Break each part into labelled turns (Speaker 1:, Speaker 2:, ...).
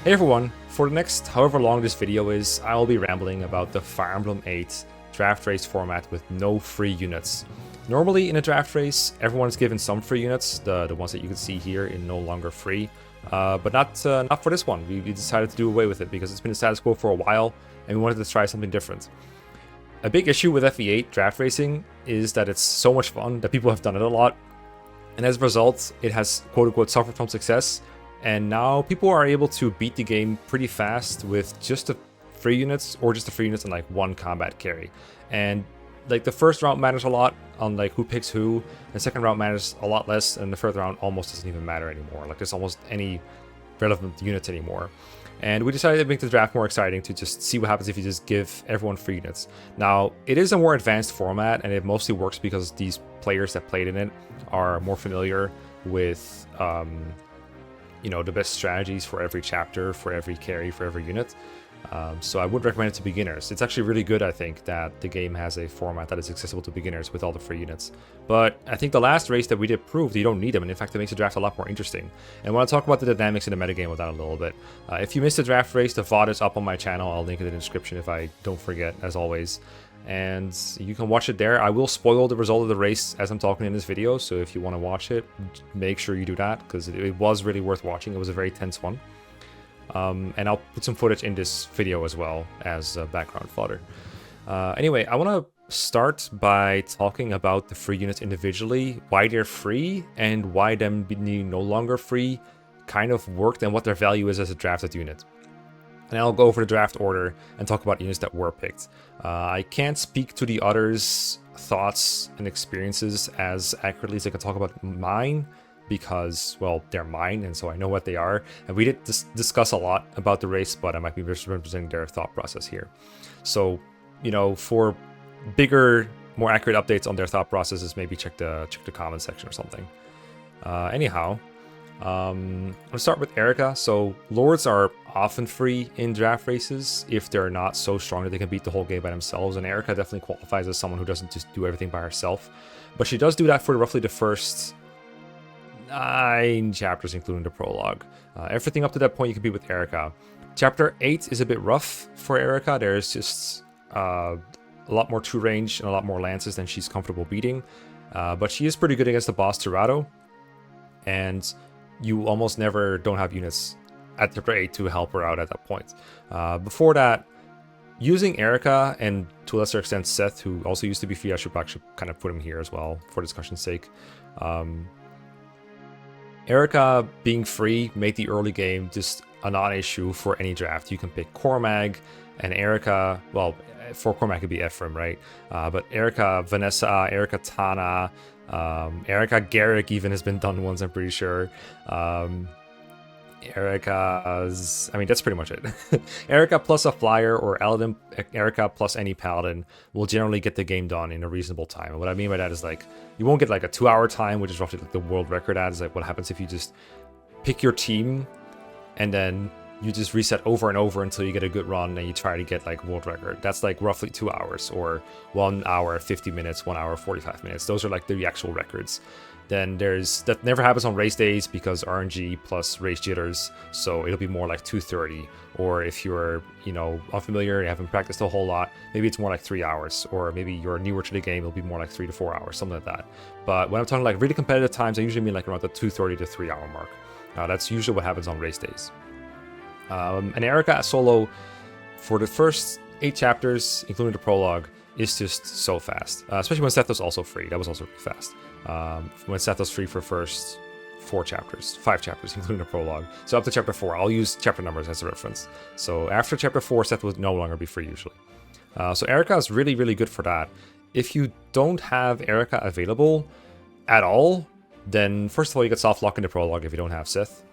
Speaker 1: Hey everyone, for the next however long this video is, I will be rambling about the Fire Emblem 8 draft race format with no free units. Normally in a draft race, everyone's given some free units, the ones that you can see here in no longer free, but not for this one. We decided to do away with it because it's been the status quo for a while and we wanted to try something different. A big issue with FE8 draft racing is that it's so much fun that people have done it a lot, and as a result, it has quote-unquote suffered from success. And now people are able to beat the game pretty fast with just the free units or just the free units and like one combat carry. And like the first round matters a lot on like who picks who. The second round matters a lot less, and the third round almost doesn't even matter anymore. Like there's almost any relevant units anymore. And we decided to make the draft more exciting to just see what happens if you just give everyone free units. Now, it is a more advanced format, and it mostly works because these players that played in it are more familiar with you know, the best strategies for every chapter, for every carry, for every unit. So I would recommend it to beginners. It's actually really good, I think, that the game has a format that is accessible to beginners with all the free units. But I think the last race that we did proved you don't need them, and in fact it makes the draft a lot more interesting. And I want to talk about the dynamics in the metagame of that a little bit. If you missed the draft race, the VOD is up on my channel. I'll link it in the description if I don't forget, as always. And you can watch it there. I will spoil the result of the race as I'm talking in this video, so if you want to watch it, make sure you do that, because it was really worth watching. It was a very tense one. And I'll put some footage in this video as well as background fodder. Anyway, I want to start by talking about the free units individually, why they're free, and why them being no longer free kind of worked, and what their value is as a drafted unit. And I'll go over the draft order and talk about units that were picked. I can't speak to the others' thoughts and experiences as accurately as I can talk about mine, because, well, they're mine, and so I know what they are. And we did discuss a lot about the race, but I might be representing their thought process here. So, you know, for bigger, more accurate updates on their thought processes, maybe check the comment section or something. Anyhow, let's start with Eirika. So Lords are often free in draft races if they're not so strong that they can beat the whole game by themselves, and Eirika definitely qualifies as someone who doesn't just do everything by herself. But she does do that for roughly the first 9 chapters, including the prologue. Everything up to that point you can beat with Eirika. Chapter 8 is a bit rough for Eirika. There's just a lot more true range and a lot more lances than she's comfortable beating. But she is pretty good against the boss Tirado, and you almost never don't have units at chapter 8 to help her out at that point. Before that, using Eirika, and to a lesser extent Seth, who also used to be free, I should actually kind of put him here as well for discussion's sake. Eirika being free made the early game just a non-issue for any draft. You can pick Cormag, and Eirika, well, for Cormag could be Ephraim, right? But Eirika, Vanessa, Eirika Tana, Eirika Garrick even has been done once, I'm pretty sure. Eirika's, I mean, that's pretty much it. Eirika plus a flyer, or Eladin Eirika plus any paladin will generally get the game done in a reasonable time. And what I mean by that is, like, you won't get like a 2-hour time, which is roughly like the world record at. Is like what happens if you just pick your team and then you just reset over and over until you get a good run and you try to get like world record. That's like roughly 2 hours, or 1 hour 50 minutes, 1 hour 45 minutes. Those are like the actual records. Then there's, that never happens on race days because RNG plus race jitters, so it'll be more like 2:30. Or if you're, you know, unfamiliar, you haven't practiced a whole lot, maybe it's more like 3 hours. Or maybe you're newer to the game, it'll be more like 3 to 4 hours, something like that. But when I'm talking like really competitive times, I usually mean like around the 2:30 to 3 hour mark. That's usually what happens on race days. And Eirika solo, for the first 8 chapters, including the prologue, is just so fast. Especially when Seth was also free. That was also really fast. When Seth was free for first 5 chapters, including the prologue. So up to chapter 4, I'll use chapter numbers as a reference. So after chapter 4, Seth would no longer be free usually. So Eirika is really, really good for that. If you don't have Eirika available at all, then first of all, you get soft lock in the prologue if you don't have Seth.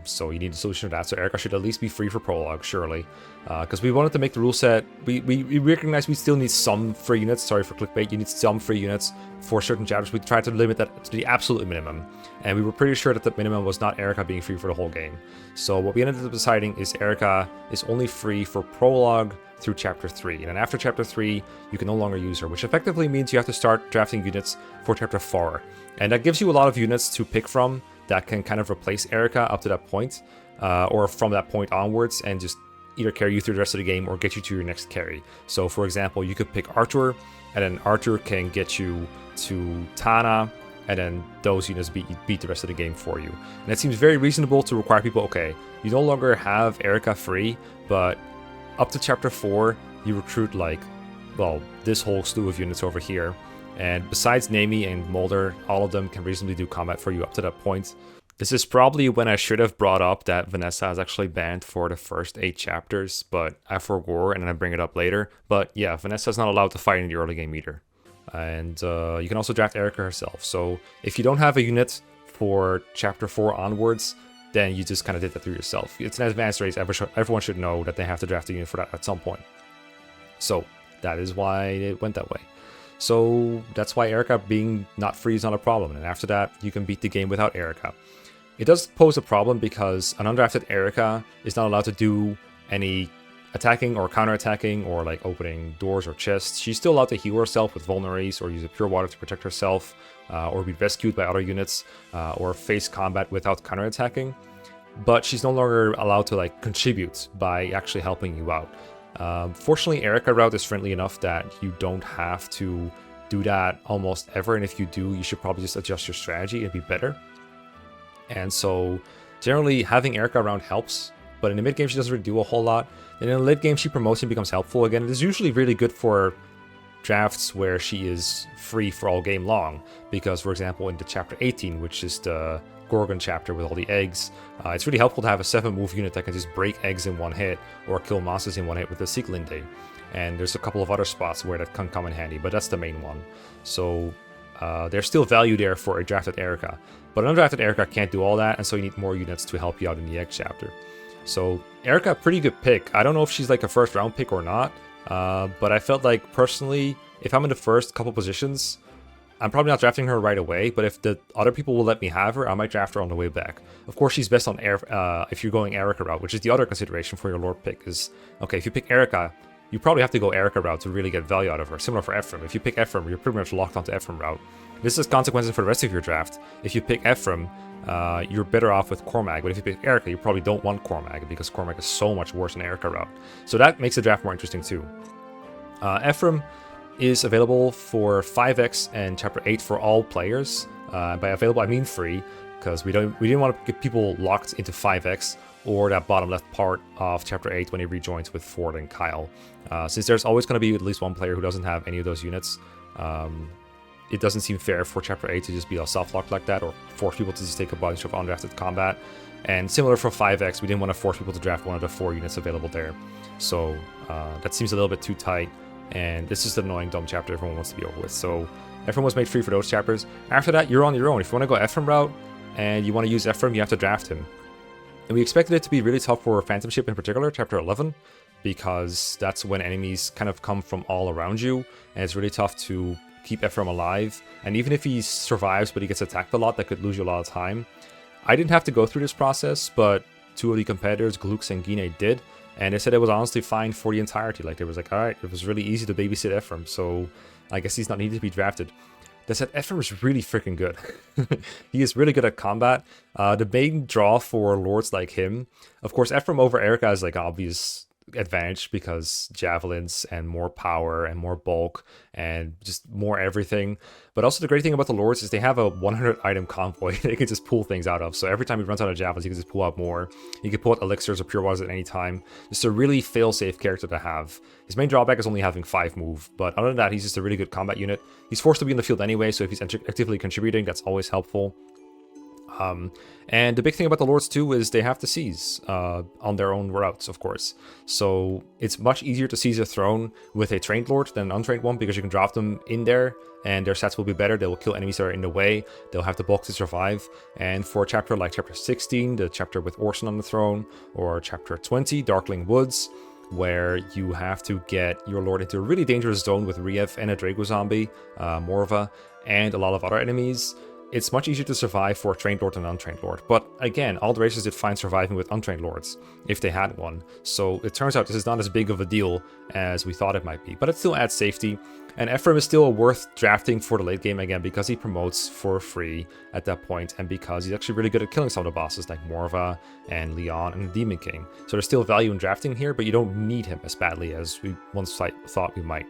Speaker 1: So you need a solution to that. So Eirika should at least be free for prologue, surely. Because we wanted to make the rule set, we recognize we still need some free units. Sorry for clickbait, you need some free units for certain chapters. We tried to limit that to the absolute minimum, and we were pretty sure that the minimum was not Eirika being free for the whole game. So what we ended up deciding is Eirika is only free for prologue through chapter 3, and then after chapter 3 you can no longer use her, which effectively means you have to start drafting units for chapter 4, and that gives you a lot of units to pick from that can kind of replace Eirika up to that point. or from that point onwards, and just either carry you through the rest of the game or get you to your next carry. So for example, you could pick Arthur, and then Arthur can get you to Tana, and then those units beat the rest of the game for you. And it seems very reasonable to require people, okay, you no longer have Eirika free, but up to chapter 4, you recruit like, well, this whole slew of units over here. And besides Naomi and Mulder, all of them can reasonably do combat for you up to that point. This is probably when I should have brought up that Vanessa is actually banned for the first 8 chapters, but I forgot and then I bring it up later. But yeah, Vanessa's not allowed to fight in the early game either. And you can also draft Eirika herself. So if you don't have a unit for chapter 4 onwards, then you just kind of did that through yourself. It's an advanced race, everyone should know that they have to draft a unit for that at some point. So that is why it went that way. So that's why Eirika being not free is not a problem, and after that you can beat the game without Eirika. It does pose a problem because an undrafted Eirika is not allowed to do any attacking or counterattacking or like opening doors or chests. She's still allowed to heal herself with vulneraries or use a pure water to protect herself, or be rescued by other units, or face combat without counterattacking. But she's no longer allowed to like contribute by actually helping you out. Fortunately, Eirika route is friendly enough that you don't have to do that almost ever, and if you do, you should probably just adjust your strategy and be better. And so generally having Eirika around helps, but in the mid game she doesn't really do a whole lot. And in the late game she promotes and becomes helpful again. It is usually really good for drafts where she is free for all game long, because for example in the chapter 18, which is the Gorgon chapter with all the eggs, it's really helpful to have a 7-move unit that can just break eggs in one hit or kill monsters in one hit with the Sieglinde. And there's a couple of other spots where that can come in handy, but that's the main one. So there's still value there for a drafted Eirika, but an undrafted Eirika can't do all that, and so you need more units to help you out in the egg chapter. So Eirika, pretty good pick. I don't know if she's like a first round pick or not, but I felt like personally, if I'm in the first couple positions, I'm probably not drafting her right away, but if the other people will let me have her, I might draft her on the way back. Of course, she's best on if you're going Eirika route, which is the other consideration for your Lord pick. Is, okay, if you pick Eirika, you probably have to go Eirika route to really get value out of her. Similar for Ephraim. If you pick Ephraim, you're pretty much locked onto Ephraim route. This has consequences for the rest of your draft. If you pick Ephraim, you're better off with Cormac, but if you pick Eirika, you probably don't want Cormac because Cormac is so much worse than Eirika route. So that makes the draft more interesting too. Ephraim is available for 5x and chapter 8 for all players. By available I mean free, because we didn't want to get people locked into 5x or that bottom left part of chapter 8 when he rejoins with Ford and Kyle. Since there's always going to be at least one player who doesn't have any of those units, it doesn't seem fair for chapter 8 to just be a soft-lock like that, or force people to just take a bunch of undrafted combat. And similar for 5x, we didn't want to force people to draft one of the 4 units available there. So that seems a little bit too tight, and this is the annoying dumb chapter everyone wants to be over with. So Ephraim was made free for those chapters. After that, you're on your own. If you want to go Ephraim route and you want to use Ephraim, you have to draft him. And we expected it to be really tough for Phantom Ship in particular, chapter 11, because that's when enemies kind of come from all around you, and it's really tough to keep Ephraim alive. And even if he survives but he gets attacked a lot, that could lose you a lot of time. I didn't have to go through this process, but 2 of the competitors, Glux and Gine, did, and they said it was honestly fine for the entirety. Like, it was like, alright, it was really easy to babysit Ephraim, so I guess he's not needed to be drafted. They said Ephraim is really freaking good. He is really good at combat. The main draw for lords like him, of course, Ephraim over Eirika is like obvious advantage because javelins and more power and more bulk and just more everything. But also the great thing about the lords is they have a 100 item convoy they can just pull things out of. So every time he runs out of javelins, he can just pull out more. He can pull out elixirs or pure waters at any time. Just a really fail-safe character to have. His main drawback is only having 5 move, but other than that, he's just a really good combat unit. He's forced to be in the field anyway, so if he's actively contributing, that's always helpful. And the big thing about the lords too is they have to seize on their own routes, of course. So it's much easier to seize a throne with a trained lord than an untrained one, because you can drop them in there and their stats will be better. They will kill enemies that are in the way. They'll have the bulk to survive. And for a chapter like chapter 16, the chapter with Orson on the throne, or chapter 20, Darkling Woods, where you have to get your lord into a really dangerous zone with Riev and a Drago zombie, Morva, and a lot of other enemies, it's much easier to survive for a trained lord than an untrained lord. But again, all the races did fine surviving with untrained lords, if they had one. So it turns out this is not as big of a deal as we thought it might be. But it still adds safety. And Ephraim is still worth drafting for the late game again because he promotes for free at that point, and because he's actually really good at killing some of the bosses like Morva and Leon and Demon King. So there's still value in drafting here, but you don't need him as badly as we once thought we might.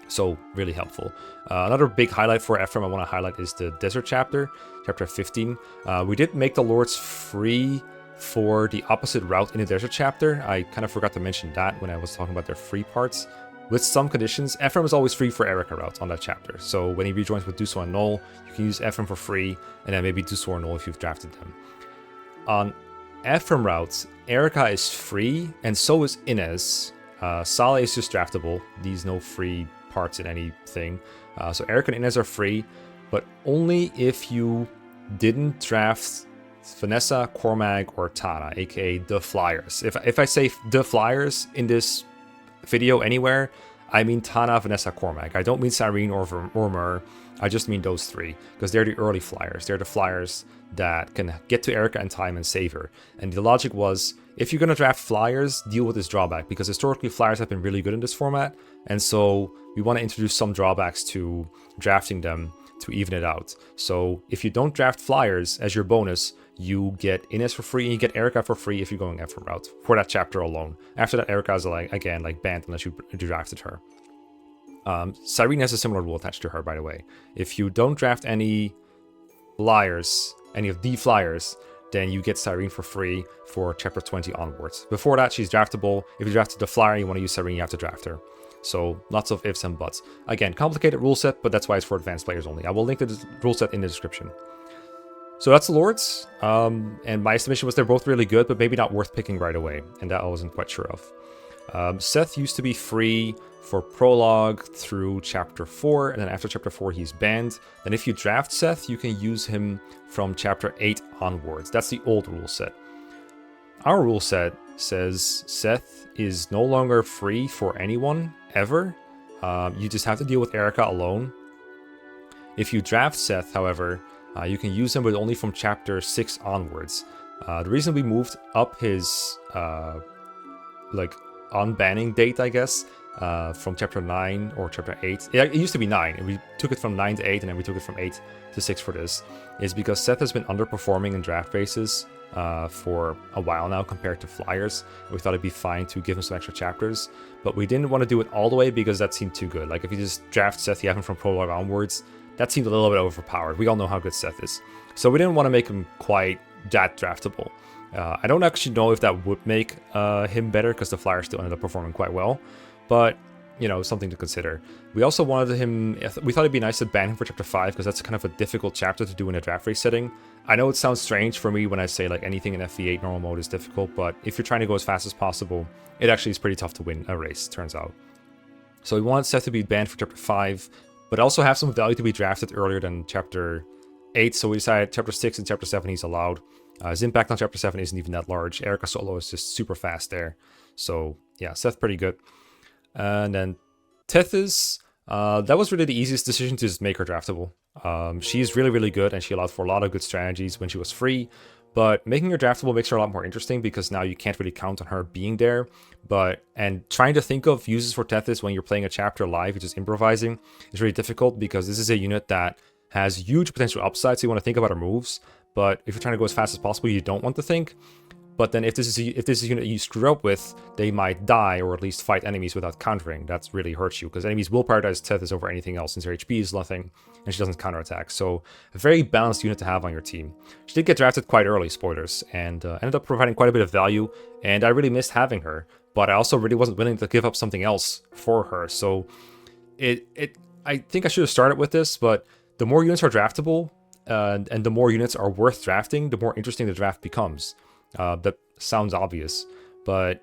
Speaker 1: So really helpful. Another big highlight for Ephraim I want to highlight is the Desert chapter, chapter 15. We did make the Lords free for the opposite route in the Desert chapter. I kind of forgot to mention that when I was talking about their free parts. With some conditions, Ephraim is always free for Eirika route on that chapter. So when he rejoins with Duso and Null, you can use Ephraim for free, and then maybe Duso or Null if you've drafted them. On Ephraim routes, Eirika is free, and so is Inez. Saleh is just draftable. These no free parts in anything. So Eirika and Inez are free, but only if you didn't draft Vanessa, Cormag, or Tana, aka the Flyers. If I say the Flyers in this video anywhere, I mean Tana, Vanessa, Cormag. I don't mean Cyrene or Mur. I just mean those three, because they're the early Flyers. They're the Flyers that can get to Eirika in time and save her. And the logic was, if you're going to draft Flyers, deal with this drawback, because historically Flyers have been really good in this format, and so we want to introduce some drawbacks to drafting them to even it out. So if you don't draft Flyers as your bonus, you get Inez for free, and you get Eirika for free if you're going Ephraim route for that chapter alone. After that, Eirika is like banned unless you drafted her. Cyrene has a similar rule attached to her, by the way. If you don't draft any Flyers, any of the Flyers, then you get Cyrene for free for chapter 20 onwards. Before that, she's draftable. If you drafted the Flyer, you want to use Cyrene, you have to draft her. So lots of ifs and buts. Again, complicated rule set, but that's why it's for advanced players only. I will link the rule set in the description. So that's the Lords, and my estimation was they're both really good, but maybe not worth picking right away, and that I wasn't quite sure of. Seth used to be free for prologue through chapter 4, and then after chapter 4 he's banned. Then if you draft Seth, you can use him from chapter 8 onwards. That's the old rule set. Our rule set says Seth is no longer free for anyone, ever. You just have to deal with Eirika alone. If you draft Seth, however, you can use him, but only from chapter 6 onwards. The reason we moved up his unbanning date, I guess, from chapter 9 or chapter 8. It used to be 9, and we took it from 9 to 8, and then we took it from 8 to 6 for this, is because Seth has been underperforming in draft races for a while now compared to Flyers. We thought it'd be fine to give him some extra chapters, but we didn't want to do it all the way because that seemed too good. Like if you just draft Seth, you have him from prologue onwards, that seemed a little bit overpowered. We all know how good Seth is. So we didn't want to make him quite that draftable. I don't actually know if that would make him better, because the Flyers still ended up performing quite well. But, you know, something to consider. We also wanted him... We thought it'd be nice to ban him for chapter 5, because that's kind of a difficult chapter to do in a draft race setting. I know it sounds strange for me when I say, like, anything in FE8 normal mode is difficult, but if you're trying to go as fast as possible, it actually is pretty tough to win a race, turns out. So we wanted Seth to be banned for chapter 5, but also have some value to be drafted earlier than chapter 8, so we decided chapter 6 and chapter 7 he's allowed. His impact on chapter 7 isn't even that large. Eirika solo is just super fast there. So yeah, Seth pretty good. And then Tethys, that was really the easiest decision to just make her draftable. She's really, really good, and she allowed for a lot of good strategies when she was free. But making her draftable makes her a lot more interesting, because now you can't really count on her being there. And trying to think of uses for Tethys when you're playing a chapter live, which is improvising, is really difficult, because this is a unit that has huge potential upside, so you want to think about her moves. But if you're trying to go as fast as possible, you don't want to think. But then if this is a unit you screw up with, they might die, or at least fight enemies without countering. That really hurts you, because enemies will prioritize Tethys over anything else, since her HP is nothing, and she doesn't counterattack. So a very balanced unit to have on your team. She did get drafted quite early, spoilers, and ended up providing quite a bit of value, and I really missed having her. But I also really wasn't willing to give up something else for her. So I think I should have started with this, but the more units are draftable, and the more units are worth drafting, the more interesting the draft becomes. That sounds obvious, but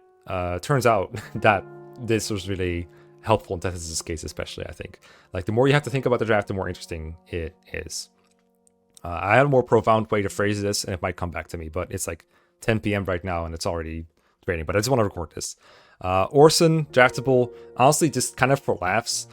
Speaker 1: turns out that this was really helpful in Tethys' case, especially, I think. Like, the more you have to think about the draft, the more interesting it is. I had a more profound way to phrase this, and it might come back to me, but it's like 10 p.m. right now, and it's already raining, but I just want to record this. Orson, draftable, honestly, just kind of for laughs.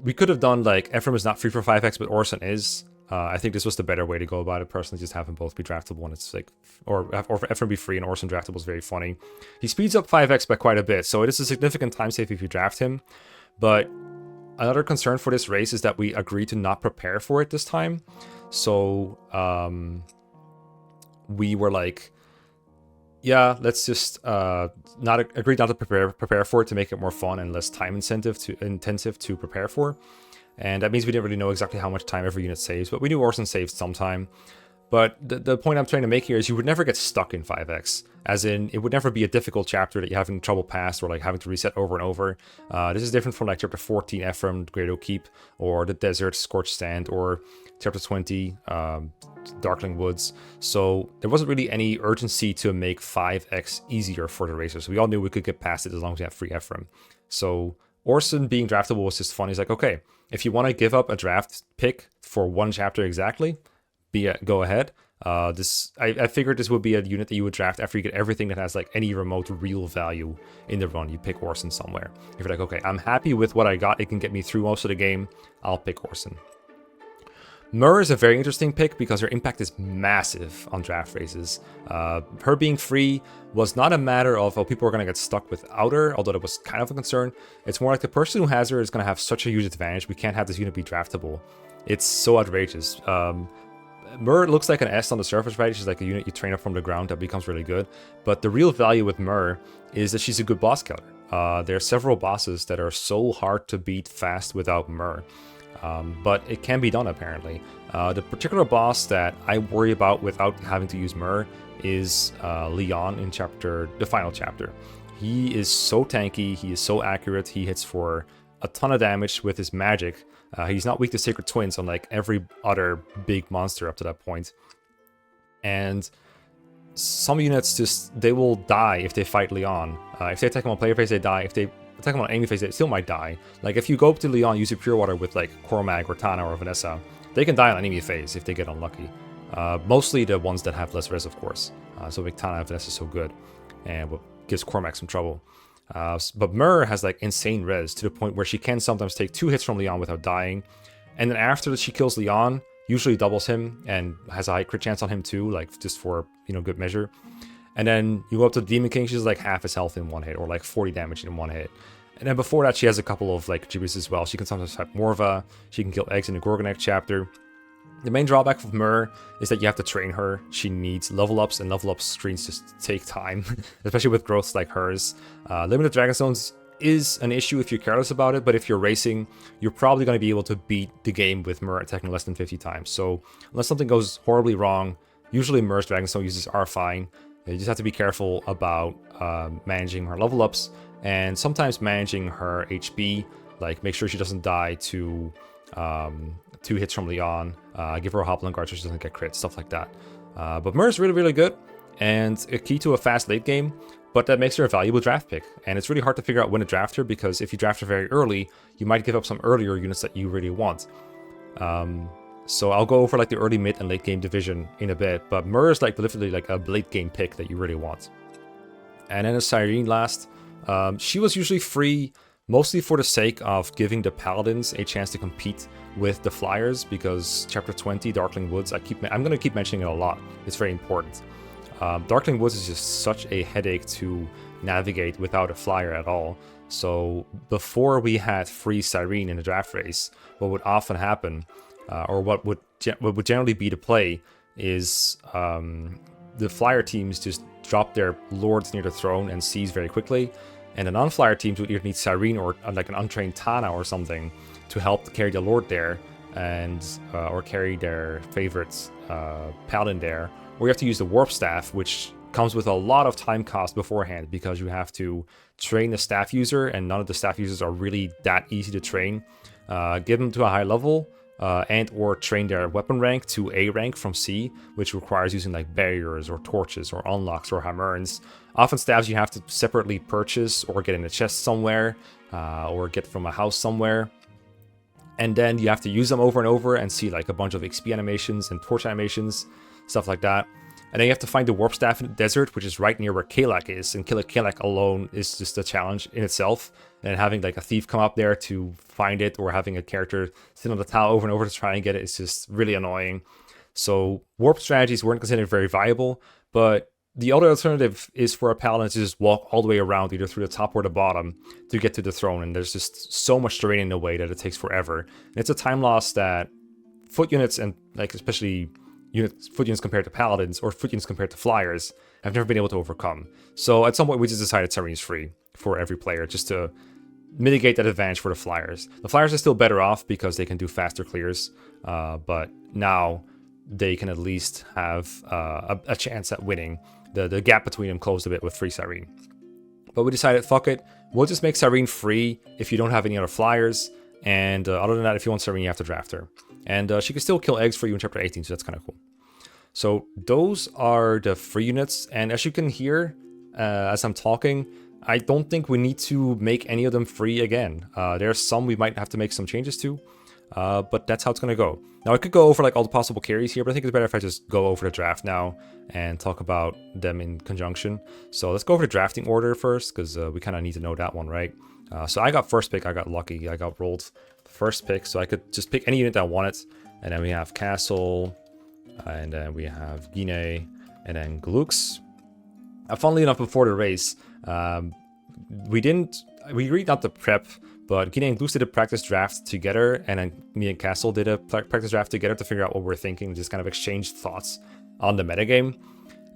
Speaker 1: We could have done, like, Ephraim is not free for 5x, but Orson is. I think this was the better way to go about it, personally, just have them both be draftable, and it's like, or for Ephraim be free and Orson draftable is very funny. He speeds up 5x by quite a bit, so it is a significant time save if you draft him, But another concern for this race is that we agreed to not prepare for it this time. So we were like, yeah, let's just not agree not to prepare for it to make it more fun and less time intensive to prepare for. And that means we didn't really know exactly how much time every unit saves, but we knew Orson saved some time. But the point I'm trying to make here is you would never get stuck in 5x, as in it would never be a difficult chapter that you're having trouble past or like having to reset over and over. This is different from like chapter 14, Ephraim, Great Oak Keep, or the Desert, Scorched Sand, or chapter 20, Darkling Woods. So there wasn't really any urgency to make 5x easier for the racers. We all knew we could get past it as long as we have free Ephraim. So Orson being draftable was just fun. He's like, okay, if you want to give up a draft pick for one chapter exactly, go ahead. I figured this would be a unit that you would draft after you get everything that has like any remote real value in the run. You pick Orson somewhere. If you're like, okay, I'm happy with what I got, it can get me through most of the game, I'll pick Orson. Myrrh is a very interesting pick because her impact is massive on draft races. Her being free was not a matter of, oh, people are going to get stuck without her, although that was kind of a concern. It's more like the person who has her is going to have such a huge advantage. We can't have this unit be draftable. It's so outrageous. Myrrh looks like an S on the surface, right? She's like a unit you train up from the ground that becomes really good. But the real value with Myrrh is that she's a good boss killer. There are several bosses that are so hard to beat fast without Myrrh. But it can be done, apparently. The particular boss that I worry about without having to use Myrrh is Leon in the final chapter. He is so tanky, he is so accurate, he hits for a ton of damage with his magic. He's not weak to Sacred Twins, unlike every other big monster up to that point. And some units they will die if they fight Leon. If they attack him on player phase, they die. If they attack him on enemy phase, they still might die. Like if you go up to Leon, use your Pure Water with like Cormag or Tana or Vanessa, they can die on enemy phase if they get unlucky. Mostly the ones that have less res, of course. So like Tana and Vanessa is so good, and what gives Cormag some trouble. But Myrrh has like insane res to the point where she can sometimes take 2 hits from Leon without dying. And then after she kills Leon, usually doubles him and has a high crit chance on him too, like just for, good measure. And then you go up to the Demon King, she's like half his health in one hit, or like 40 damage in one hit. And then before that, she has a couple of like attributes as well. She can sometimes fight Morva, she can kill eggs in the Gorgonek chapter. The main drawback of Myrrh is that you have to train her. She needs level ups, and level up screens just take time, especially with growths like hers. Limited Dragonstones is an issue if you're careless about it, but if you're racing, you're probably going to be able to beat the game with Myrrh attacking less than 50 times. So unless something goes horribly wrong, usually Myrrh's Dragonstone uses are fine. You just have to be careful about managing her level ups, and sometimes managing her HP, like make sure she doesn't die to 2 hits from Leon, give her a Hoplon Guard so she doesn't get crit, stuff like that. But Myrrh's really, really good, and a key to a fast late game, but that makes her a valuable draft pick. And it's really hard to figure out when to draft her, because if you draft her very early, you might give up some earlier units that you really want. So I'll go over like the early, mid, and late game division in a bit, but Myrrh is like literally like a late game pick that you really want. And then a Cyrene last. She was usually free mostly for the sake of giving the Paladins a chance to compete with the Flyers, because Chapter 20, Darkling Woods, I'm going to keep mentioning it a lot. It's very important. Darkling Woods is just such a headache to navigate without a Flyer at all. So before we had free Cyrene in the draft race, what would often happen, or what would generally be the play, is the Flyer teams just drop their Lords near the throne and seize very quickly. And the non-flyer teams would either need Cyrene or like an untrained Tana or something to help carry the Lord there, and or carry their favorite Paladin there. Or you have to use the Warp Staff, which comes with a lot of time cost beforehand, because you have to train the staff user, and none of the staff users are really that easy to train. Give them to a high level, and or train their weapon rank to A rank from C, which requires using like barriers or torches or unlocks or hammerns. Often staffs you have to separately purchase or get in a chest somewhere, or get from a house somewhere. And then you have to use them over and over and see like a bunch of XP animations and torch animations, stuff like that. And then you have to find the Warp Staff in the desert, which is right near where Kalak is. And killing Kalak alone is just a challenge in itself. And having like a thief come up there to find it, or having a character sit on the tile over and over to try and get it, is just really annoying. So warp strategies weren't considered very viable, but The other alternative is for a paladin to just walk all the way around, either through the top or the bottom, to get to the throne, and there's just so much terrain in the way that it takes forever. And it's a time loss that foot units, and like especially foot units compared to paladins, or foot units compared to flyers, have never been able to overcome. So at some point we just decided Cyrene is free for every player, just to mitigate that advantage for the flyers. The flyers are still better off because they can do faster clears, but now they can at least have a chance at winning. The gap between them closed a bit with free Cyrene. But we decided, fuck it, we'll just make Cyrene free if you don't have any other flyers, and other than that, if you want Cyrene, you have to draft her. And she can still kill eggs for you in chapter 18, so that's kind of cool. So those are the free units, and as you can hear as I'm talking, I don't think we need to make any of them free again. There's some we might have to make some changes to, but that's how it's going to go. Now, I could go over like all the possible carries here, but I think it's better if I just go over the draft now and talk about them in conjunction. So let's go over the drafting order first, because we kind of need to know that one, right? So I got first pick. I got lucky. I got rolled first pick, so I could just pick any unit that I wanted. And then we have Castle, and then we have Guinea, and then Glux. Funnily enough, before the race, we agreed not to prep, but Guinea and Glux did a practice draft together, and then me and Castle did a practice draft together to figure out what we're thinking, just kind of exchange thoughts on the metagame.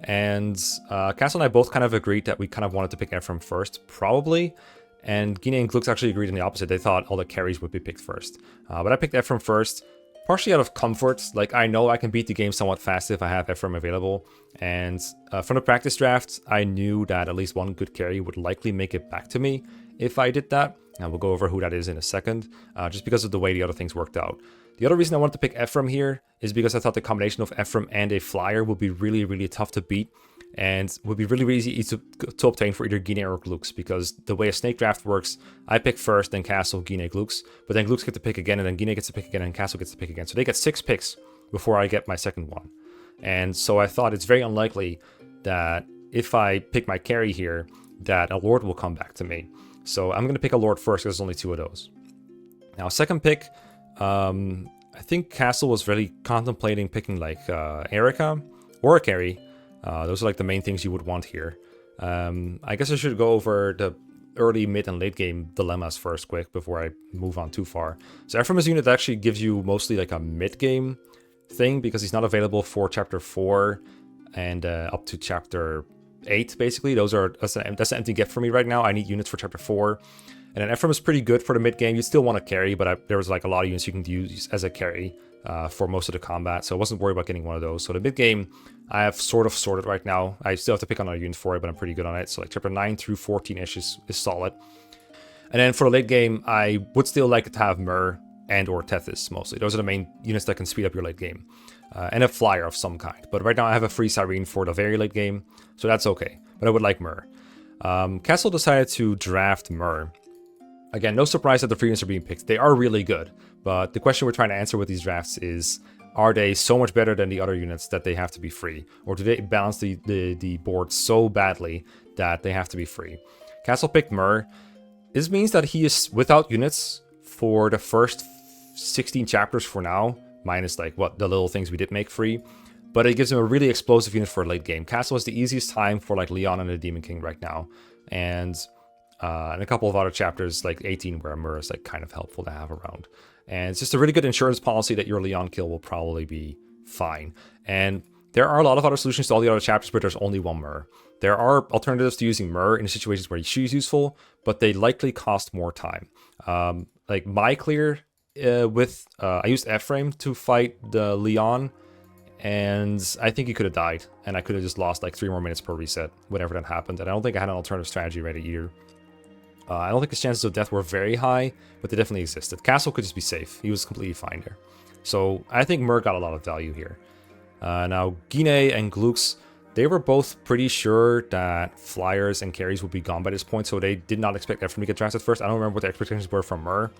Speaker 1: And Castle and I both kind of agreed that we kind of wanted to pick Ephraim first, probably. And Guinea and Glux actually agreed on the opposite. They thought all the carries would be picked first. But I picked Ephraim first, partially out of comfort. Like, I know I can beat the game somewhat fast if I have Ephraim available. And from the practice draft, I knew that at least one good carry would likely make it back to me if I did that. And we'll go over who that is in a second, just because of the way the other things worked out. The other reason I wanted to pick Ephraim here is because I thought the combination of Ephraim and a flyer would be really, really tough to beat, and would be really, really easy to obtain for either Guinea or Glux, because the way a snake draft works, I pick first, then Castle, Guinea, Glux, but then Glux gets to pick again, and then Guinea gets to pick again, and Castle gets to pick again. So they get 6 picks before I get my second one. And so I thought it's very unlikely that if I pick my carry here, that a Lord will come back to me. So I'm going to pick a Lord first, because there's only 2 of those. Now, second pick, I think Castle was really contemplating picking like Eirika or a carry. Those are like the main things you would want here. I guess I should go over the early, mid, and late game dilemmas first quick before I move on too far. So Ephraim is a unit that actually gives you mostly like a mid game thing, because he's not available for chapter 4 and up to chapter 8 basically. That's an empty gift for me right now. I need units for chapter 4. And then Ephraim is pretty good for the mid game. You still want to carry, but there was like a lot of units you can use as a carry for most of the combat, so I wasn't worried about getting one of those. So the mid game, I have sort of sorted right now. I still have to pick on a unit for it, but I'm pretty good on it. So like chapter 9 through 14-ish is solid. And then for the late game, I would still like to have Myr and or Tethys mostly. Those are the main units that can speed up your late game. And a flyer of some kind. But right now I have a free Cyrene for the very late game, so that's okay. But I would like Myr. Castle decided to draft Myr. Again, no surprise that the free units are being picked. They are really good, but the question we're trying to answer with these drafts is, are they so much better than the other units that they have to be free? Or do they balance the board so badly that they have to be free? Castle picked Myr. This means that he is without units for the first 16 chapters for now, minus like what the little things we did make free, but it gives him a really explosive unit for a late game. Castle is the easiest time for like Leon and the Demon King right now, and a couple of other chapters like 18 where Myr is like kind of helpful to have around. And it's just a really good insurance policy that your Leon kill will probably be fine. And there are a lot of other solutions to all the other chapters, but there's only one Myr. There are alternatives to using Myr in situations where she's useful, but they likely cost more time. Like my clear I used Ephraim to fight the Leon, and I think he could have died, and I could have just lost like 3 more minutes per reset whenever that happened. And I don't think I had an alternative strategy ready either. I don't think his chances of death were very high, but they definitely existed. Castle could just be safe. He was completely fine there. So I think Myr got a lot of value here. Now, Guinea and Glux, they were both pretty sure that flyers and carries would be gone by this point, so they did not expect Ephraim to get drafted first. I don't remember what the expectations were from Myr.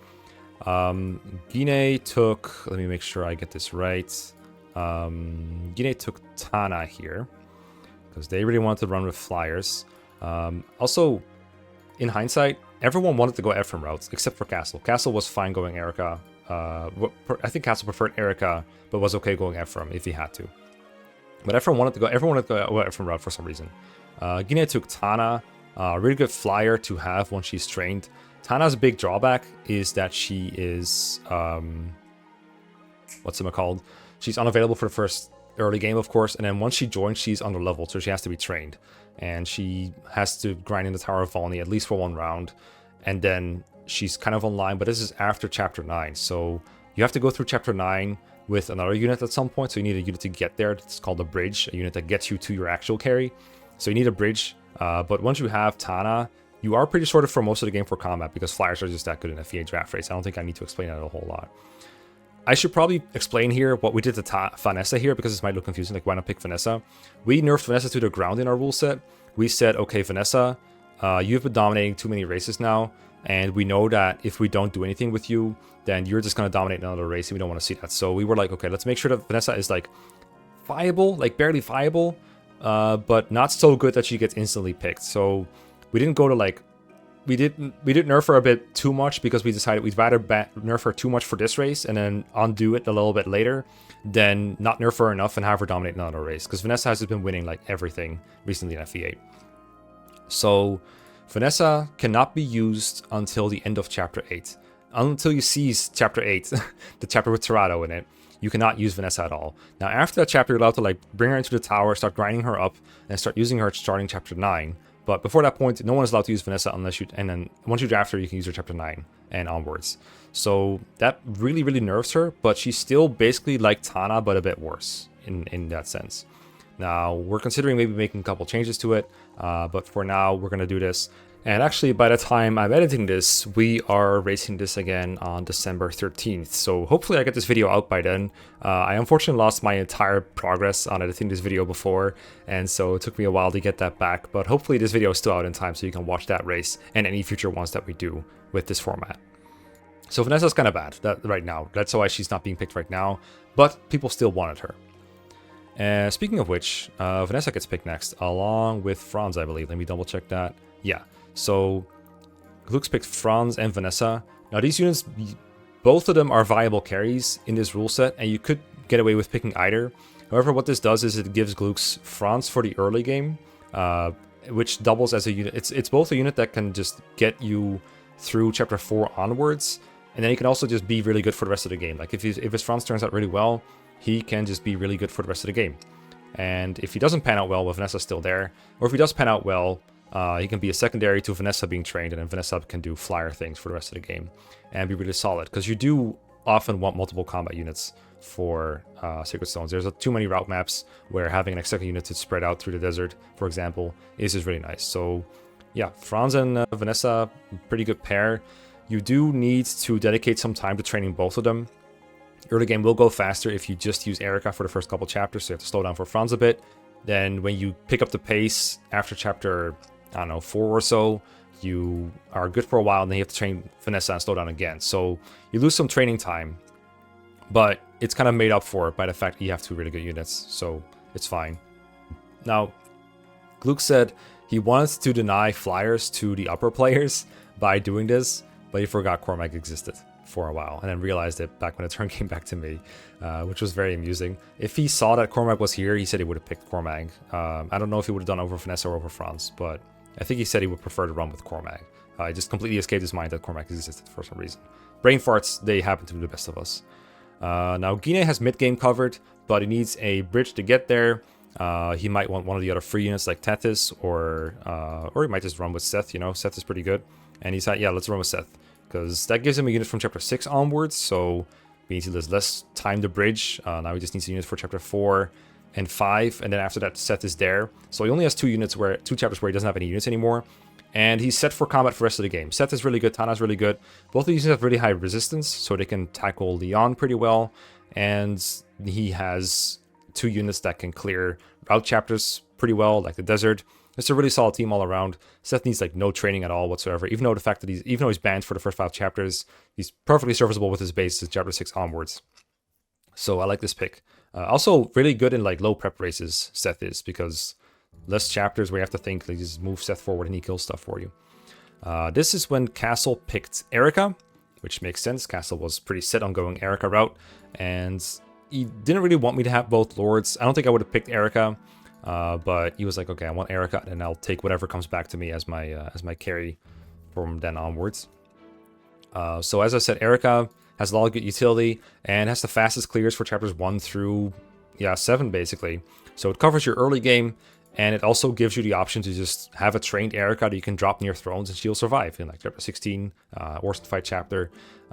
Speaker 1: Guinea took, let me make sure I get this right. Guinea took Tana here, because they really wanted to run with flyers. Also, in hindsight, everyone wanted to go Ephraim routes, except for Castle. Castle was fine going Eirika. I think Castle preferred Eirika, but was okay going Ephraim if he had to. But everyone wanted to go Ephraim route for some reason. Gine took Tana, really good flyer to have once she's trained. Tana's big drawback is that she is, what's it called? She's unavailable for the first early game, of course, and then once she joins, she's under leveled, so she has to be trained. And she has to grind in the Tower of Volney at least for 1 round, and then she's kind of online, but this is after Chapter 9, so you have to go through Chapter 9 with another unit at some point, so you need a unit to get there. It's called a bridge, a unit that gets you to your actual carry. So you need a bridge, but once you have Tana, you are pretty sorted for most of the game for combat, because flyers are just that good in a FE8 draft race. I don't think I need to explain that a whole lot. I should probably explain here what we did to Vanessa here, because this might look confusing, like why not pick Vanessa? We nerfed Vanessa to the ground in our rule set. We said, okay, Vanessa, you've been dominating too many races now, and we know that if we don't do anything with you, then you're just going to dominate another race, and we don't want to see that. So we were like, okay, let's make sure that Vanessa is like viable, like barely viable, but not so good that she gets instantly picked. So we didn't go to like, we didn't nerf her a bit too much, because we decided we'd rather nerf her too much for this race and then undo it a little bit later than not nerf her enough and have her dominate another race, because Vanessa has just been winning like everything recently in FE8. So Vanessa cannot be used until the end of Chapter 8. Until you seize Chapter 8, the chapter with Torado in it, you cannot use Vanessa at all. Now after that chapter, you're allowed to like bring her into the tower, start grinding her up, and start using her starting Chapter 9. But before that point, no one is allowed to use Vanessa unless you, and then once you draft her, you can use her Chapter 9 and onwards. So that really, really nerfs her, but she's still basically like Tana, but a bit worse in that sense. Now, we're considering maybe making a couple changes to it, but for now, we're going to do this. And actually, by the time I'm editing this, we are racing this again on December 13th. So hopefully I get this video out by then. I unfortunately lost my entire progress on editing this video before, and so it took me a while to get that back. But hopefully this video is still out in time so you can watch that race and any future ones that we do with this format. So Vanessa's kind of bad right now. That's why she's not being picked right now, but people still wanted her. Speaking of which, Vanessa gets picked next, along with Franz, I believe. Let me double check that. Yeah. So Luke's picked Franz and Vanessa. Now these units, both of them are viable carries in this rule set, and you could get away with picking either. However, what this does is it gives Luke's Franz for the early game, which doubles as a unit. It's both a unit that can just get you through Chapter 4 onwards, and then he can also just be really good for the rest of the game. Like if his Franz turns out really well, he can just be really good for the rest of the game. And if he doesn't pan out well, with Vanessa still there, or if he does pan out well, he can be a secondary to Vanessa being trained, and then Vanessa can do flyer things for the rest of the game and be really solid, because you do often want multiple combat units for Sacred Stones. There's too many route maps where having an second unit to spread out through the desert, for example, is just really nice. So yeah, Franz and Vanessa, pretty good pair. You do need to dedicate some time to training both of them. Early game will go faster if you just use Eirika for the first couple chapters, so you have to slow down for Franz a bit. Then when you pick up the pace after chapter, I don't know, 4 or so, you are good for a while, and then you have to train Vanessa and slow down again. So you lose some training time, but it's kind of made up for by the fact that you have 2 really good units, so it's fine. Now, Luke said he wants to deny flyers to the upper players by doing this, but he forgot Cormac existed for a while, and then realized it back when the turn came back to me, which was very amusing. If he saw that Cormac was here, he said he would have picked Cormac. I don't know if he would have done over Vanessa or over Franz, but I think he said he would prefer to run with Cormac. It just completely escaped his mind that Cormac existed for some reason. Brain farts, they happen to be the best of us. Now, Gine has mid-game covered, but he needs a bridge to get there. He might want one of the other free units like Tethys, or he might just run with Seth. You know, Seth is pretty good. And he's like, yeah, let's run with Seth, because that gives him a unit from Chapter 6 onwards, so means he has less time to bridge. Now he just needs a unit for Chapter 4 and 5, and then after that, Seth is there. So he only has 2 chapters where he doesn't have any units anymore, and he's set for combat for the rest of the game. Seth is really good, Tana's really good. Both of these have really high resistance, so they can tackle Leon pretty well, and he has 2 units that can clear route chapters pretty well, like the desert. It's a really solid team all around. Seth needs like no training at all whatsoever, even though he's banned for the first 5 chapters, he's perfectly serviceable with his base since Chapter 6 onwards. So I like this pick. Also really good in like low prep races, Seth is, because less chapters where you have to think, like just move Seth forward and he kills stuff for you. This is when Castle picked Eirika, which makes sense. Castle was pretty set on going Eirika route, and he didn't really want me to have both lords. I don't think I would have picked Eirika, but he was like, okay, I want Eirika, and I'll take whatever comes back to me as my carry from then onwards. So as I said, Eirika has a lot of good utility and has the fastest clears for chapters 1 through 7 basically. So it covers your early game, and it also gives you the option to just have a trained Eirika that you can drop near thrones and she'll survive in like chapter 16, Orson Fight chapter,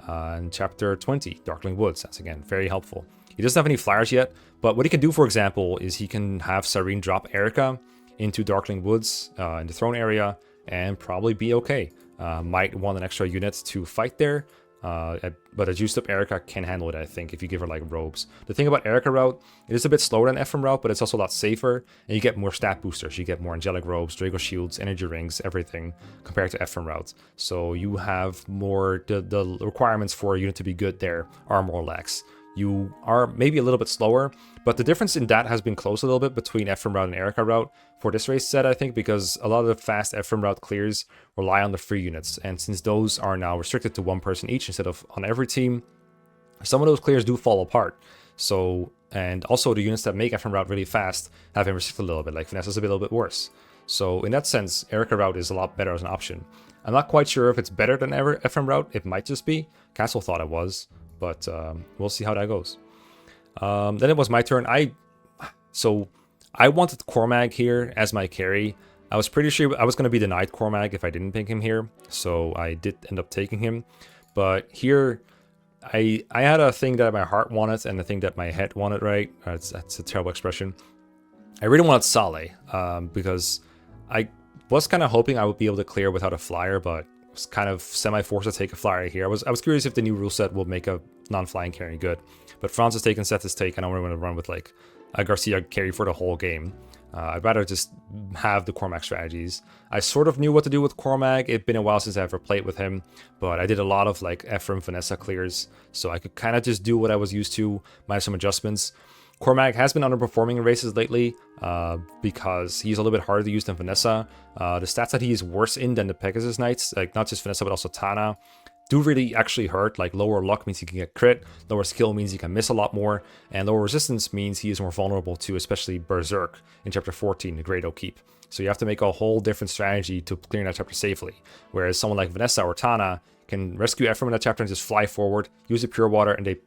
Speaker 1: and chapter 20, Darkling Woods. That's again very helpful. He doesn't have any flyers yet, but what he can do, for example, is he can have Cyrene drop Eirika into Darkling Woods in the throne area and probably be okay. Might want an extra unit to fight there, but a juiced up Eirika can handle it, I think, if you give her like robes. The thing about Eirika route, it is a bit slower than Ephraim route, but it's also a lot safer, and you get more stat boosters. You get more angelic robes, Drago shields, energy rings, everything compared to Ephraim route. So you have more, the requirements for a unit to be good there are more lax. You are maybe a little bit slower, but the difference in that has been close a little bit between Ephraim route and Eirika route for this race set, I think, because a lot of the fast Ephraim route clears rely on the free units, and since those are now restricted to one person each instead of on every team, some of those clears do fall apart. So, and also the units that make Ephraim route really fast have been restricted a little bit, like Vanessa's a little bit worse. So in that sense, Eirika route is a lot better as an option. I'm not quite sure if it's better than Ephraim route. It might just be. Castle thought it was, but we'll see how that goes. Then it was my turn. I wanted Cormag here as my carry. I was pretty sure I was going to be denied Cormag if I didn't pick him here, so I did end up taking him. But here, I had a thing that my heart wanted and a thing that my head wanted, right? That's a terrible expression. I really wanted Saleh, because I was kind of hoping I would be able to clear without a flyer, but was kind of semi-forced to take a flyer here. I was curious if the new rule set will make a non-flying carry good. But Franz has taken Seth's take, and I don't want to run with like a Garcia carry for the whole game. I'd rather just have the Cormag strategies. I sort of knew what to do with Cormag. It'd been a while since I ever played with him, but I did a lot of like Ephraim Vanessa clears, so I could kind of just do what I was used to, minus some adjustments. Cormag has been underperforming in races lately because he's a little bit harder to use than Vanessa. The stats that he is worse in than the Pegasus Knights, like not just Vanessa but also Tana, do really actually hurt. Like lower luck means he can get crit, lower skill means he can miss a lot more, and lower resistance means he is more vulnerable to especially Berserk in chapter 14, the Great Oak Keep. So you have to make a whole different strategy to clear that chapter safely. Whereas someone like Vanessa or Tana can rescue Ephraim in that chapter and just fly forward, use the Pure Water, and they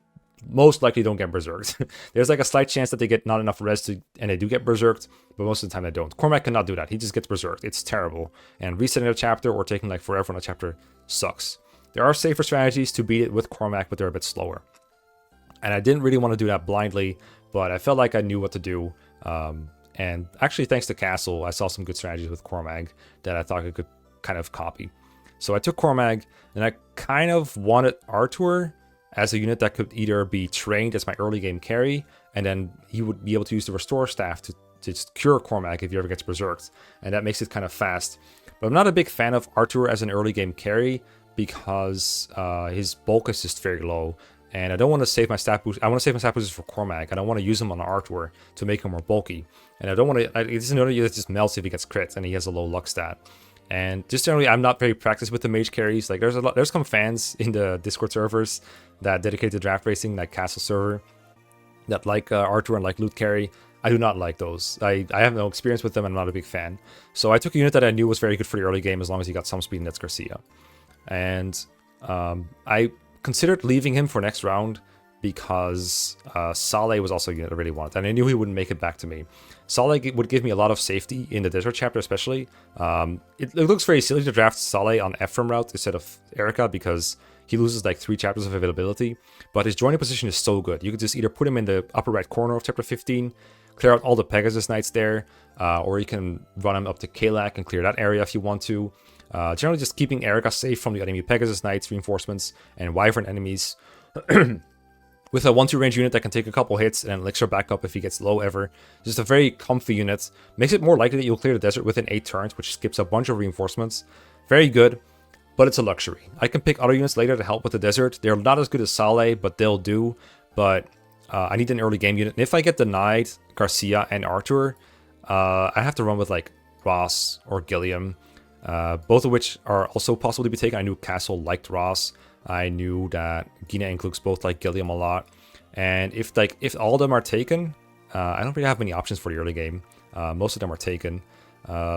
Speaker 1: most likely don't get berserked. There's like a slight chance that they get not enough res to, and they do get berserked, but most of the time they don't. Cormac cannot do that. He just gets berserked. It's terrible. And resetting a chapter or taking like forever on a chapter sucks. There are safer strategies to beat it with Cormac, but they're a bit slower. And I didn't really want to do that blindly, but I felt like I knew what to do. And actually, thanks to Castle, I saw some good strategies with Cormag that I thought I could kind of copy. So I took Cormag, and I kind of wanted Artur as a unit that could either be trained as my early game carry, and then he would be able to use the Restore Staff to just cure Cormag if he ever gets berserked, and that makes it kind of fast. But I'm not a big fan of Artur as an early game carry because his bulk is just very low, and I don't want to save my stat boost. I want to save my stat boosters for Cormag. I don't want to use him on Artur to make him more bulky, and I don't want to. It's another unit that just melts if he gets crit and he has a low luck stat. And just generally, I'm not very practiced with the mage carries. Like there's some fans in the Discord servers that dedicate to draft racing, like Castle server, that like Artur and like loot carry. I do not like those. I have no experience with them. I'm not a big fan. So I took a unit that I knew was very good for the early game as long as he got some speed, and that's Garcia. And I considered leaving him for next round because Saleh was also a unit I really wanted, and I knew he wouldn't make it back to me. Saleh would give me a lot of safety in the desert chapter, especially. It looks very silly to draft Saleh on Ephraim route instead of Eirika because he loses like 3 chapters of availability, but his joining position is so good. You could just either put him in the upper right corner of chapter 15, clear out all the Pegasus Knights there, or you can run him up to Kalak and clear that area if you want to. Generally just keeping Eirika safe from the enemy Pegasus Knights, reinforcements, and Wyvern enemies. With a 1-2 range unit that can take a couple hits and elixir back up if he gets low ever. Just a very comfy unit. Makes it more likely that you'll clear the desert within 8 turns, which skips a bunch of reinforcements. Very good, but it's a luxury. I can pick other units later to help with the desert. They're not as good as Saleh, but they'll do. But I need an early game unit. And if I get denied Garcia and Artur, I have to run with like Ross or Gilliam. Both of which are also possible to be taken. I knew Castle liked Ross. I knew that Gina and Klux both like Gilliam a lot. And if all of them are taken, I don't really have many options for the early game. Most of them are taken.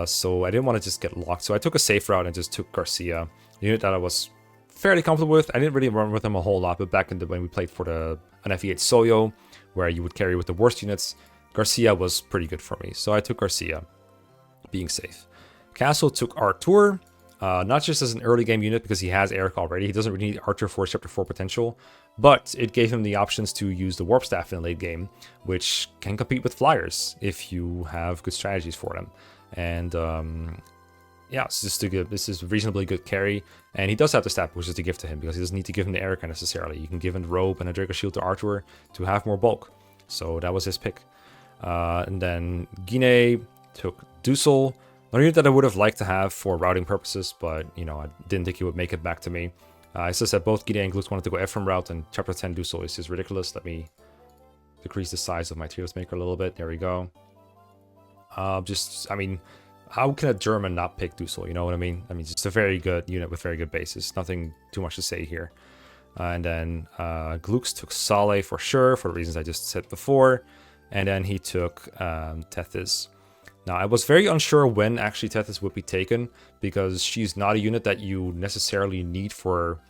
Speaker 1: So I didn't want to just get locked. So I took a safe route and just took Garcia, a unit that I was fairly comfortable with. I didn't really run with him a whole lot, but back in when we played for an FE8 Soyo, where you would carry with the worst units, Garcia was pretty good for me. So I took Garcia, being safe. Castle took Artur, not just as an early game unit because he has Eirika already. He doesn't really need Archer for his Chapter 4 potential, but it gave him the options to use the Warp Staff in the late game, which can compete with Flyers if you have good strategies for them. And yeah, it's just this is reasonably good carry. And he does have the staff, which is to give to him, because he doesn't need to give him the Eirika necessarily. You can give him the robe and a Draco Shield to Artur to have more bulk. So that was his pick. And then Guinea took Dusel, another unit that I would have liked to have for routing purposes, but you know, I didn't think he would make it back to me. I just said both Guinea and Glux wanted to go Ephraim route, and Chapter 10 Dusel is just ridiculous. Let me decrease the size of my Tears Maker a little bit. There we go. I mean, how can a German not pick Dusel? You know what I mean? I mean, it's a very good unit with very good bases. Nothing too much to say here. And then Glux took Saleh for sure, for the reasons I just said before. And then he took Tethys. Now, I was very unsure when actually Tethys would be taken, because she's not a unit that you necessarily need for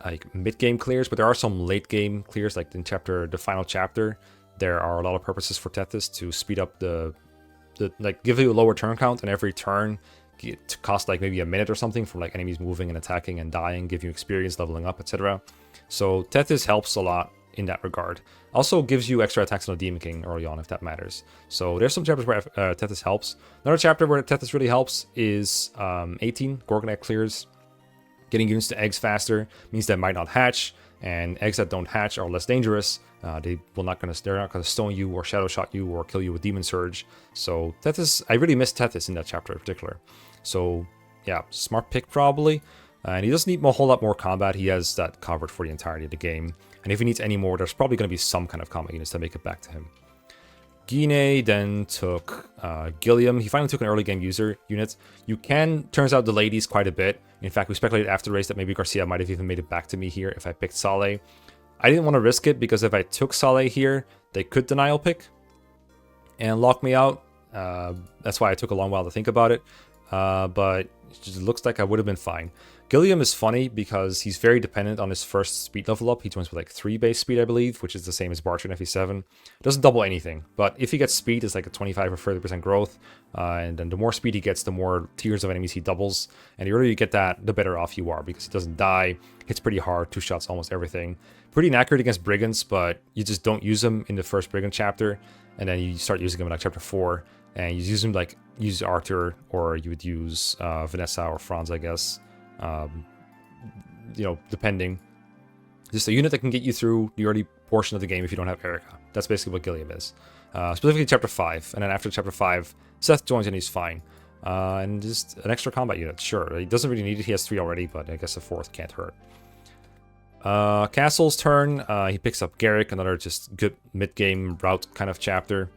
Speaker 1: like mid-game clears, but there are some late-game clears, like in the final chapter. There are a lot of purposes for Tethys to speed up like give you a lower turn count, and every turn to cost like maybe a minute or something from like enemies moving and attacking and dying, give you experience, leveling up, etc. So Tethys helps a lot in that regard. Also gives you extra attacks on the Demon King early on if that matters. So there's some chapters where Tethys helps. Another chapter where Tethys really helps is 18, Gorgonet clears. Getting units to eggs faster means they might not hatch, and eggs that don't hatch are less dangerous. They're not gonna stone you or shadow shot you or kill you with Demon Surge. So Tethys, I really missed Tethys in that chapter in particular. So yeah, smart pick probably. And he doesn't need a whole lot more combat. He has that covered for the entirety of the game. And if he needs any more, there's probably going to be some kind of combat units to make it back to him. Guinea then took Gilliam. He finally took an early game unit. You can, turns out, delay these quite a bit. In fact, we speculated after the race that maybe Garcia might have even made it back to me here if I picked Saleh. I didn't want to risk it, because if I took Saleh here, they could denial pick and lock me out. That's why I took a long while to think about it. But it just looks like I would have been fine. Gilliam is funny because he's very dependent on his first speed level up. He joins with like 3 base speed, I believe, which is the same as Barcher in FE7. Doesn't double anything, but if he gets speed, it's like a 25 or 30% growth. And then the more speed he gets, the more tiers of enemies he doubles. And the earlier you get that, the better off you are, because he doesn't die, hits pretty hard, 2 shots, almost everything. Pretty inaccurate against Brigands, but you just don't use him in the first Brigand chapter. And then you start using him in like chapter 4. And you use him like, use Arthur, or you would use Vanessa or Franz, I guess. You know, depending. Just a unit that can get you through the early portion of the game if you don't have Eirika. That's basically what Gilliam is. Specifically chapter 5. And then after chapter 5, Seth joins and he's fine. And just an extra combat unit, sure. He doesn't really need it, he has 3 already, but I guess a 4th can't hurt. Castle's turn, he picks up Garrick, another just good mid-game route kind of chapter.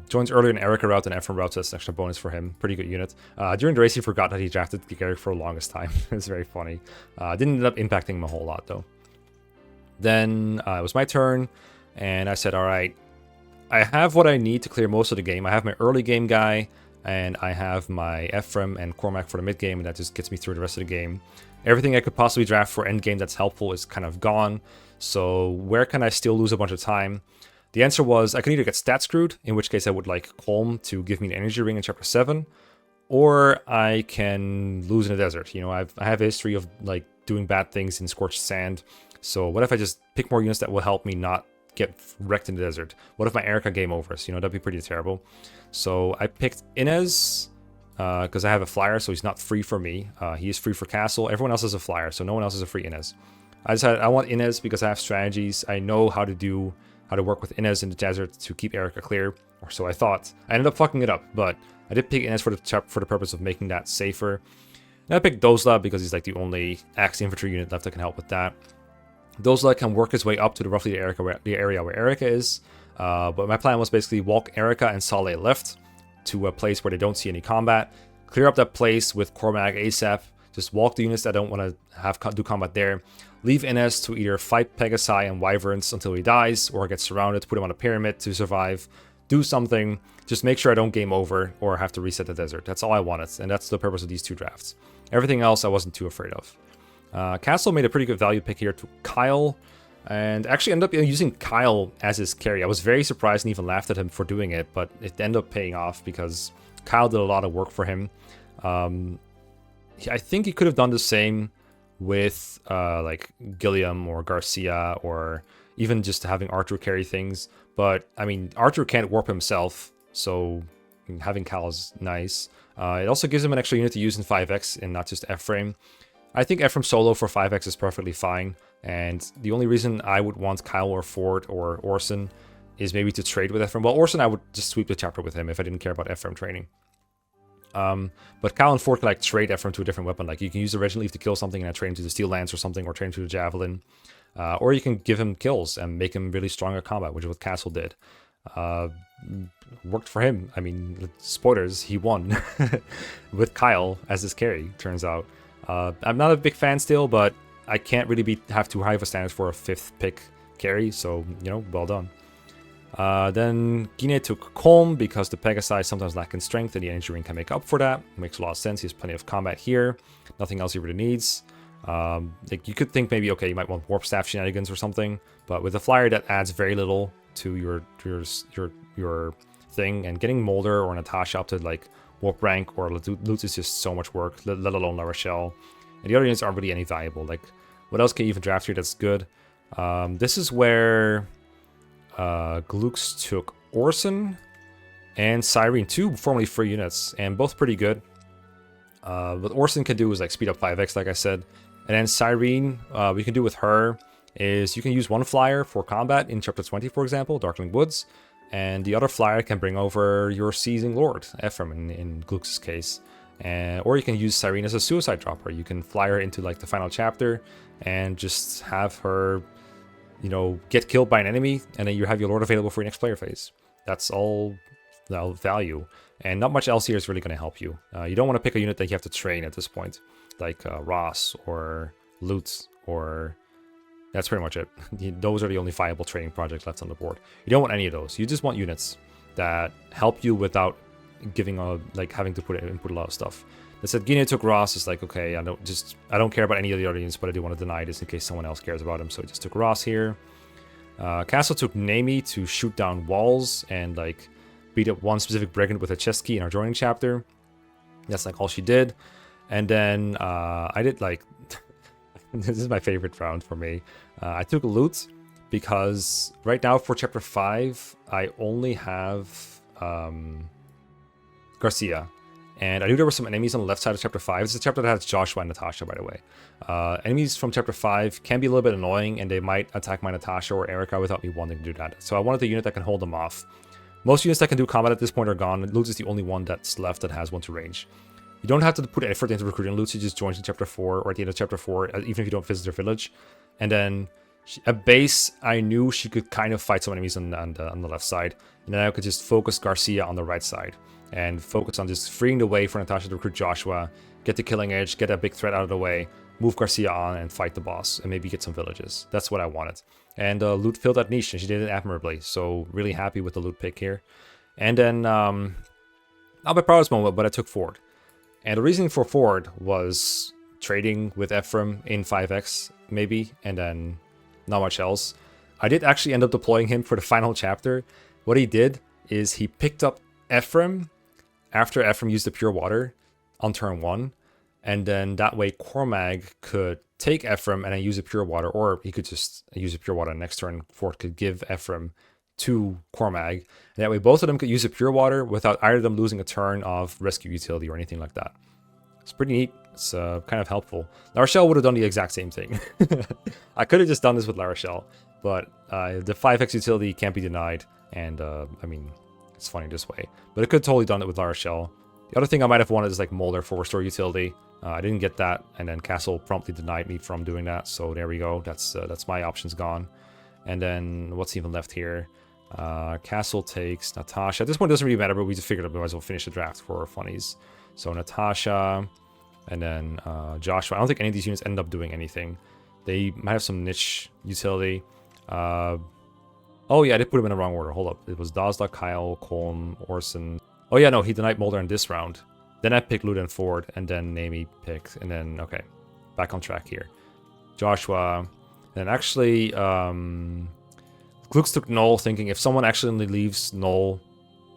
Speaker 1: Joins earlier in Eirika route and Ephraim route, so that's an extra bonus for him. Pretty good unit. During the race, he forgot that he drafted Garrick for the longest time. It's very funny. Didn't end up impacting him a whole lot, though. Then it was my turn, and I said, alright, I have what I need to clear most of the game. I have my early game guy, and I have my Ephraim and Cormac for the mid game, and that just gets me through the rest of the game. Everything I could possibly draft for end game that's helpful is kind of gone, so where can I still lose a bunch of time? The answer was I could either get stat screwed, in which case I would like Colm to give me an energy ring in chapter 7, or I can lose in the desert. You know, I have a history of like doing bad things in scorched sand. So what if I just pick more units that will help me not get wrecked in the desert? What if my Eirika game overs? You know, that'd be pretty terrible. So I picked Inez because I have a flyer, so he's not free for me. He is free for Castle. Everyone else is a flyer, so no one else is a free Inez. I decided I want Inez because I have strategies. I know how to work with Inez in the desert to keep Eirika clear, or so I thought. I ended up fucking it up, but I did pick Inez for the purpose of making that safer. And I picked Dozla because he's like the only axe infantry unit left that can help with that. Dozla can work his way up to roughly the area where Eirika is, but my plan was basically walk Eirika and Saleh left to a place where they don't see any combat, clear up that place with Cormac ASAP, just walk the units that don't want to do combat there, leave Inez to either fight Pegasi and Wyverns until he dies, or get surrounded, put him on a pyramid to survive, do something, just make sure I don't game over or have to reset the desert. That's all I wanted, and that's the purpose of these 2 drafts. Everything else I wasn't too afraid of. Castle made a pretty good value pick here to Kyle, and actually ended up using Kyle as his carry. I was very surprised and even laughed at him for doing it, but it ended up paying off because Kyle did a lot of work for him. I think he could have done the same with like Gilliam or Garcia, or even just having Archer carry things. But I mean, Archer can't warp himself, so having Kyle is nice. It also gives him an extra unit to use in 5x and not just Ephraim. I think Ephraim solo for 5x is perfectly fine, and the only reason I would want Kyle or Ford or Orson is maybe to trade with Ephraim. Well, Orson I would just sweep the chapter with him if I didn't care about Ephraim training. But Kyle and Ford can like trade Ephraim to a different weapon. Like you can use the Regent Leaf to kill something and then train to the Steel Lance or something, or train to the Javelin. Or you can give him kills and make him really strong at combat, which is what Castle did. Worked for him. I mean, spoilers, he won with Kyle as his carry, turns out. I'm not a big fan still, but I can't really have too high of a standard for a 5th pick carry, so, you know, well done. Then Gine took Colm because the Pegasi sometimes lack in strength and the energy ring can make up for that. Makes a lot of sense. He has plenty of combat here. Nothing else he really needs. Like you could think maybe, okay, you might want Warp Staff shenanigans or something, but with a flyer that adds very little to your thing, and getting Molder or Natasha up to like Warp rank or loot is just so much work, let alone La Rochelle. And the other units aren't really any valuable. Like, what else can you even draft here that's good? This is where Glux took Orson and Cyrene, 2 formerly free units, and both pretty good. What Orson can do is like speed up 5x, like I said. And then Cyrene, we can do with her is you can use 1 flyer for combat in Chapter 20, for example, Darkling Woods. And the other flyer can bring over your Seizing Lord, Ephraim in Glux's case. Or you can use Cyrene as a suicide dropper. You can fly her into like the final chapter and just have her, you know, get killed by an enemy, and then you have your Lord available for your next player phase. That's all value. And not much else here is really going to help you. You don't want to pick a unit that you have to train at this point, like Ross or Loot, or that's pretty much it. Those are the only viable training projects left on the board. You don't want any of those. You just want units that help you without giving having to input a lot of stuff. That said, Gine took Ross. It's like, okay, I don't care about any of the other units, but I do want to deny this in case someone else cares about him. So I just took Ross here. Castle took Nami to shoot down walls and like beat up one specific brigand with a chest key in our joining chapter. That's like all she did. And then I did like this is my favorite round for me. I took Loot because right now for chapter 5 I only have Garcia. And I knew there were some enemies on the left side of chapter 5. This is a chapter that has Joshua and Natasha, by the way. Enemies from chapter 5 can be a little bit annoying, and they might attack my Natasha or Eirika without me wanting to do that. So I wanted a unit that can hold them off. Most units that can do combat at this point are gone. Loot is the only one that's left that has one to range. You don't have to put effort into recruiting Loot. She just joins in chapter 4 or at the end of chapter 4, even if you don't visit her village. And then at base, I knew she could kind of fight some enemies on the left side. And then I could just focus Garcia on the right side and focus on just freeing the way for Natasha to recruit Joshua, get the killing edge, get that big threat out of the way, move Garcia on and fight the boss, and maybe get some villages. That's what I wanted. And Loot filled that niche, and she did it admirably, so really happy with the Loot pick here. And then, not my proudest moment, but I took Ford. And the reason for Ford was trading with Ephraim in 5x, maybe, and then not much else. I did actually end up deploying him for the final chapter. What he did is he picked up Ephraim after Ephraim used the Pure Water on turn 1, and then that way Cormag could take Ephraim and then use the Pure Water, or he could just use the Pure Water next turn. Ford could give Ephraim to Cormag, and that way both of them could use the Pure Water without either of them losing a turn of rescue utility or anything like that. It's pretty neat. It's kind of helpful. La Rochelle would have done the exact same thing. I could have just done this with La Rochelle, but the 5x utility can't be denied, and I mean, it's funny this way. But it could totally done it with La Rochelle. The other thing I might have wanted is like Molder for restore utility. I didn't get that, and then Castle promptly denied me from doing that. So there we go. That's my options gone. And then what's even left here? Castle takes Natasha. At this point, it doesn't really matter, but we just figured we might as well finish the draft for funnies. So Natasha, and then Joshua. I don't think any of these units end up doing anything. They might have some niche utility. Oh yeah, I did put him in the wrong order. Hold up. It was Dazda, Kyle, Colm, Orson. Oh yeah, no, he denied Mulder in this round. Then I picked Luda and Ford, and then Nami picked, and then, okay. Back on track here. Joshua. And actually, Klux took Null, thinking if someone actually leaves Null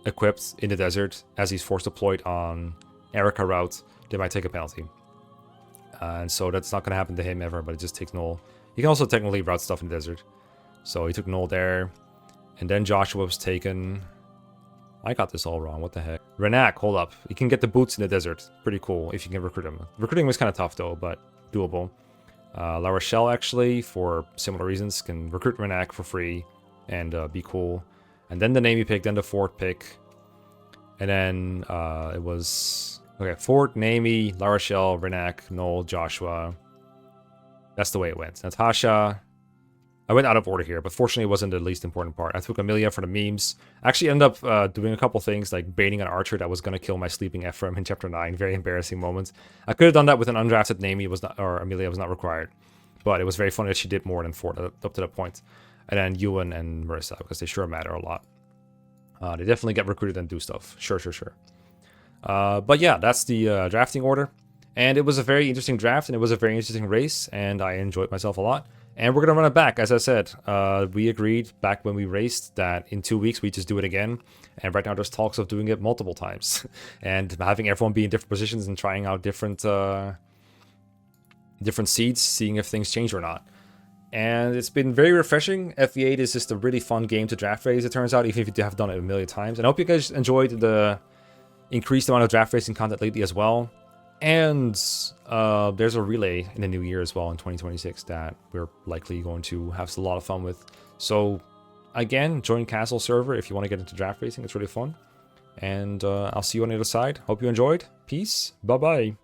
Speaker 1: equipped in the desert as he's force deployed on Eirika route, they might take a penalty. And so that's not going to happen to him ever, but it just takes Null. You can also technically route stuff in the desert. So he took Null there. And then Joshua was taken. I got this all wrong. What the heck? Renak, hold up. You can get the boots in the desert. Pretty cool if you can recruit him. Recruiting was kind of tough though, but doable. La Rochelle, actually, for similar reasons, can recruit Renak for free and be cool. And then the Navy pick, then the Fort pick. And then it was... Okay, Fort, Nami, La Rochelle, Renak, Noel, Joshua. That's the way it went. Natasha... I went out of order here, but fortunately it wasn't the least important part. I took Amelia for the memes. I actually ended up doing a couple things, like baiting an archer that was going to kill my sleeping Ephraim in Chapter 9. Very embarrassing moments. I could have done that with an undrafted Nami, was not, or Amelia was not required. But it was very funny that she did more than Ford up to that point. And then Ewan and Marissa, because they sure matter a lot. They definitely get recruited and do stuff. Sure. But yeah, that's the drafting order. And it was a very interesting draft, and it was a very interesting race, and I enjoyed myself a lot. And we're going to run it back, as I said. We agreed back when we raced that in 2 weeks we just do it again. And right now there's talks of doing it multiple times. And having everyone be in different positions and trying out different seeds, seeing if things change or not. And it's been very refreshing. FE8 is just a really fun game to draft race, it turns out, even if you have done it a million times. And I hope you guys enjoyed the increased amount of draft racing content lately as well. And there's a relay in the new year as well in 2026 that we're likely going to have a lot of fun with. So again, join Castle server if you want to get into draft racing. It's really fun. And I'll see you on the other side. Hope you enjoyed. Peace. Bye-bye.